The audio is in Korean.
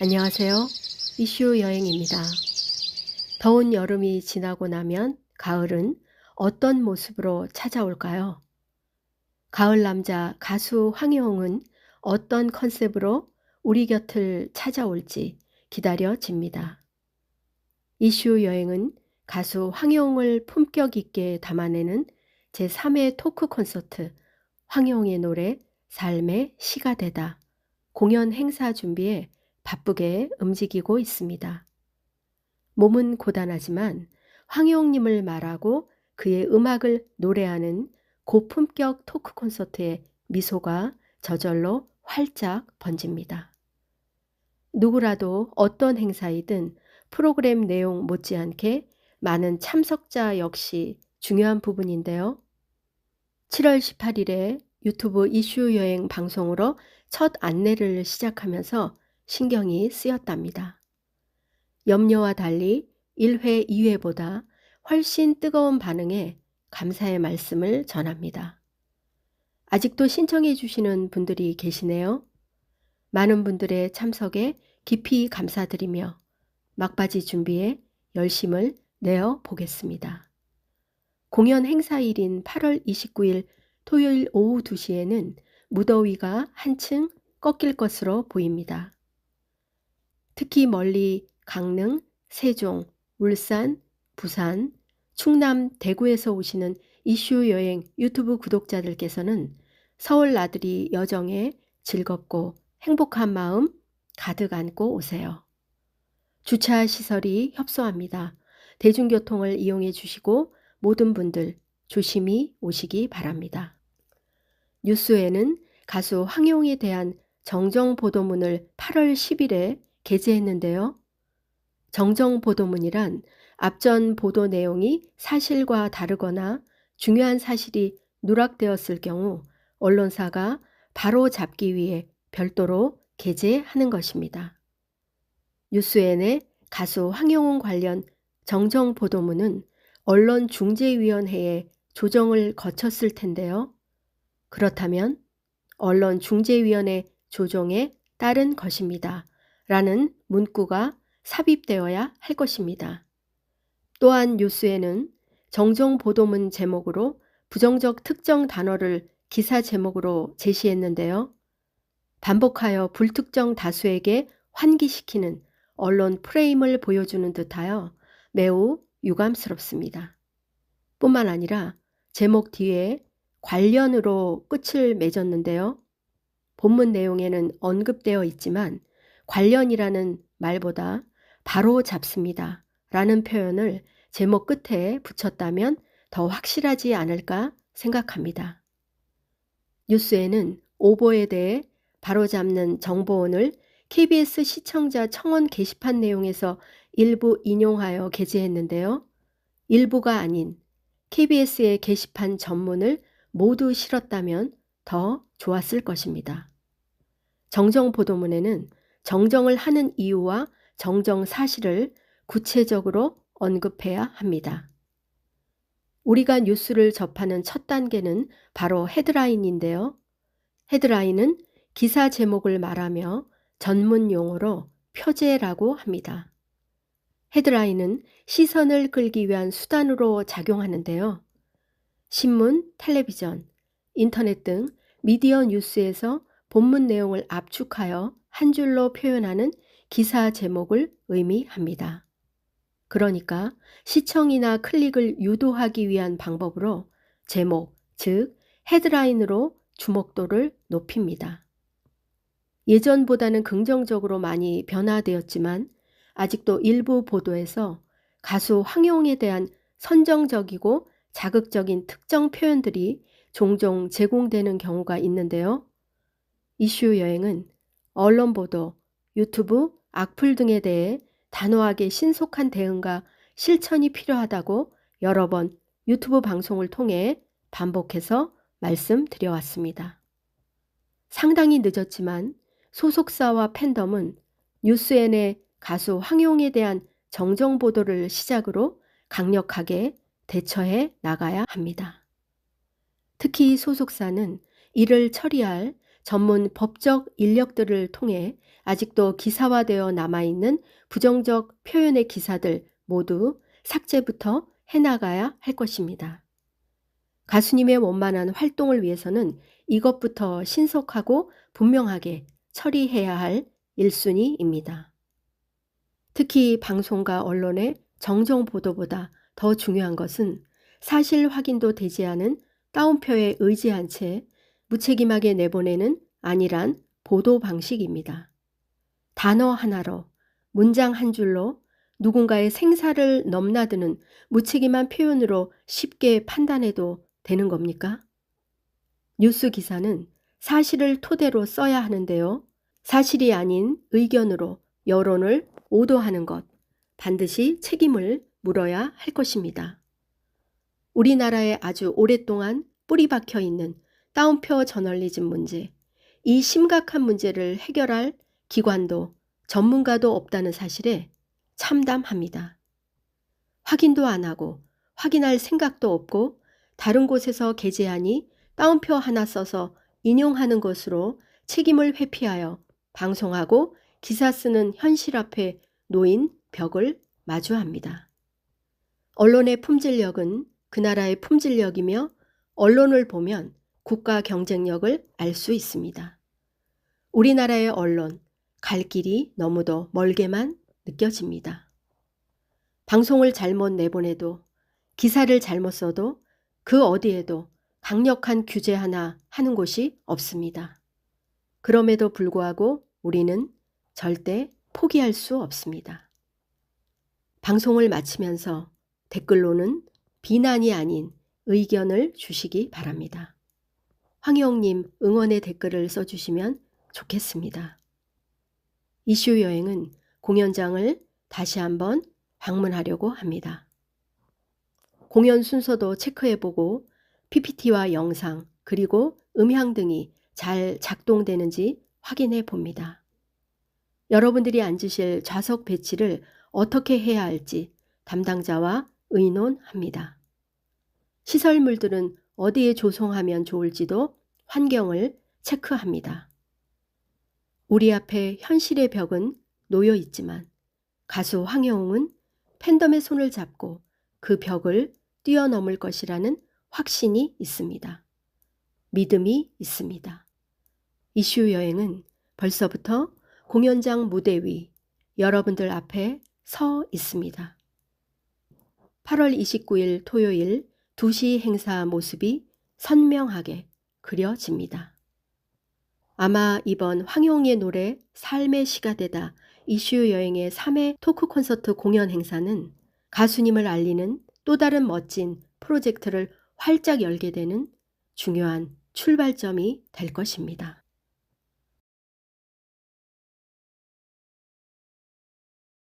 안녕하세요. 이슈 여행입니다. 더운 여름이 지나고 나면 가을은 어떤 모습으로 찾아올까요? 가을 남자 가수 황희홍은 어떤 컨셉으로 우리 곁을 찾아올지 기다려집니다. 이슈 여행은 가수 황희홍을 품격 있게 담아내는 제3회 토크 콘서트 황희홍의 노래 삶의 시가 되다 공연 행사 준비에 바쁘게 움직이고 있습니다. 몸은 고단하지만 황희홍님을 말하고 그의 음악을 노래하는 고품격 토크 콘서트에 미소가 저절로 활짝 번집니다. 누구라도 어떤 행사이든 프로그램 내용 못지않게 많은 참석자 역시 중요한 부분인데요. 7월 18일에 유튜브 이슈 여행 방송으로 첫 안내를 시작하면서 신경이 쓰였답니다. 염려와 달리 1회, 2회보다 훨씬 뜨거운 반응에 감사의 말씀을 전합니다. 아직도 신청해 주시는 분들이 계시네요. 많은 분들의 참석에 깊이 감사드리며 막바지 준비에 열심을 내어 보겠습니다. 공연 행사일인 8월 29일 토요일 오후 2시에는 무더위가 한층 꺾일 것으로 보입니다. 특히 멀리 강릉, 세종, 울산, 부산, 충남, 대구에서 오시는 이슈 여행 유튜브 구독자들께서는 서울 나들이 여정에 즐겁고 행복한 마음 가득 안고 오세요. 주차 시설이 협소합니다. 대중교통을 이용해 주시고 모든 분들 조심히 오시기 바랍니다. 뉴스에는 가수 황희홍에 대한 정정 보도문을 8월 10일에 게재했는데요. 정정 보도문이란 앞전 보도 내용이 사실과 다르거나 중요한 사실이 누락되었을 경우 언론사가 바로 잡기 위해 별도로 게재하는 것입니다. 뉴스엔의 가수 황희홍 관련 정정 보도문은 언론중재위원회에 조정을 거쳤을 텐데요. 그렇다면 언론중재위원회 조정에 따른 것입니다. 라는 문구가 삽입되어야 할 것입니다. 또한 뉴스에는 정정 보도문 제목으로 부정적 특정 단어를 기사 제목으로 제시했는데요. 반복하여 불특정 다수에게 환기시키는 언론 프레임을 보여주는 듯하여 매우 유감스럽습니다. 뿐만 아니라 제목 뒤에 관련으로 끝을 맺었는데요. 본문 내용에는 언급되어 있지만 관련이라는 말보다 바로 잡습니다. 라는 표현을 제목 끝에 붙였다면 더 확실하지 않을까 생각합니다. 뉴스에는 오보에 대해 바로잡는 정보원을 KBS 시청자 청원 게시판 내용에서 일부 인용하여 게재했는데요. 일부가 아닌 KBS의 게시판 전문을 모두 실었다면 더 좋았을 것입니다. 정정 보도문에는 정정을 하는 이유와 정정 사실을 구체적으로 언급해야 합니다. 우리가 뉴스를 접하는 첫 단계는 바로 헤드라인인데요. 헤드라인은 기사 제목을 말하며 전문 용어로 표제라고 합니다. 헤드라인은 시선을 끌기 위한 수단으로 작용하는데요. 신문, 텔레비전, 인터넷 등 미디어 뉴스에서 본문 내용을 압축하여 한 줄로 표현하는 기사 제목을 의미합니다. 그러니까 시청이나 클릭을 유도하기 위한 방법으로 제목, 즉 헤드라인으로 주목도를 높입니다. 예전보다는 긍정적으로 많이 변화되었지만 아직도 일부 보도에서 가수 황희홍에 대한 선정적이고 자극적인 특정 표현들이 종종 제공되는 경우가 있는데요. 이슈 여행은 언론 보도, 유튜브, 악플 등에 대해 단호하게 신속한 대응과 실천이 필요하다고 여러 번 유튜브 방송을 통해 반복해서 말씀드려왔습니다. 상당히 늦었지만 소속사와 팬덤은 뉴스엔의 가수 황희홍에 대한 정정 보도를 시작으로 강력하게 대처해 나가야 합니다. 특히 소속사는 이를 처리할 전문 법적 인력들을 통해 아직도 기사화되어 남아있는 부정적 표현의 기사들 모두 삭제부터 해나가야 할 것입니다. 가수님의 원만한 활동을 위해서는 이것부터 신속하고 분명하게 처리해야 할 1순위입니다. 특히 방송과 언론의 정정 보도보다 더 중요한 것은 사실 확인도 되지 않은 따옴표에 의지한 채 무책임하게 내보내는 안일한 보도 방식입니다. 단어 하나로, 문장 한 줄로 누군가의 생사를 넘나드는 무책임한 표현으로 쉽게 판단해도 되는 겁니까? 뉴스 기사는 사실을 토대로 써야 하는데요. 사실이 아닌 의견으로 여론을 오도하는 것, 반드시 책임을 물어야 할 것입니다. 우리나라에 아주 오랫동안 뿌리 박혀 있는 따옴표 저널리즘 문제, 이 심각한 문제를 해결할 기관도 전문가도 없다는 사실에 참담합니다. 확인도 안 하고 확인할 생각도 없고 다른 곳에서 게재하니 따옴표 하나 써서 인용하는 것으로 책임을 회피하여 방송하고 기사 쓰는 현실 앞에 놓인 벽을 마주합니다. 언론의 품질력은 그 나라의 품질력이며 언론을 보면 국가 경쟁력을 알 수 있습니다. 우리나라의 언론, 갈 길이 너무도 멀게만 느껴집니다. 방송을 잘못 내보내도 기사를 잘못 써도 그 어디에도 강력한 규제 하나 하는 곳이 없습니다. 그럼에도 불구하고 우리는 절대 포기할 수 없습니다. 방송을 마치면서 댓글로는 비난이 아닌 의견을 주시기 바랍니다. 황희옥님 응원의 댓글을 써주시면 좋겠습니다. 이슈 여행은 공연장을 다시 한번 방문하려고 합니다. 공연 순서도 체크해보고 PPT와 영상 그리고 음향 등이 잘 작동되는지 확인해 봅니다. 여러분들이 앉으실 좌석 배치를 어떻게 해야 할지 담당자와 의논합니다. 시설물들은 어디에 조성하면 좋을지도 환경을 체크합니다. 우리 앞에 현실의 벽은 놓여 있지만 가수 황여웅은 팬덤의 손을 잡고 그 벽을 뛰어넘을 것이라는 확신이 있습니다. 믿음이 있습니다. 이슈 여행은 벌써부터 공연장 무대 위 여러분들 앞에 서 있습니다. 8월 29일 토요일 2시 행사 모습이 선명하게 그려집니다. 아마 이번 황용의 노래 삶의 시가 되다 이슈 여행의 3회 토크 콘서트 공연 행사는 가수님을 알리는 또 다른 멋진 프로젝트를 활짝 열게 되는 중요한 출발점이 될 것입니다.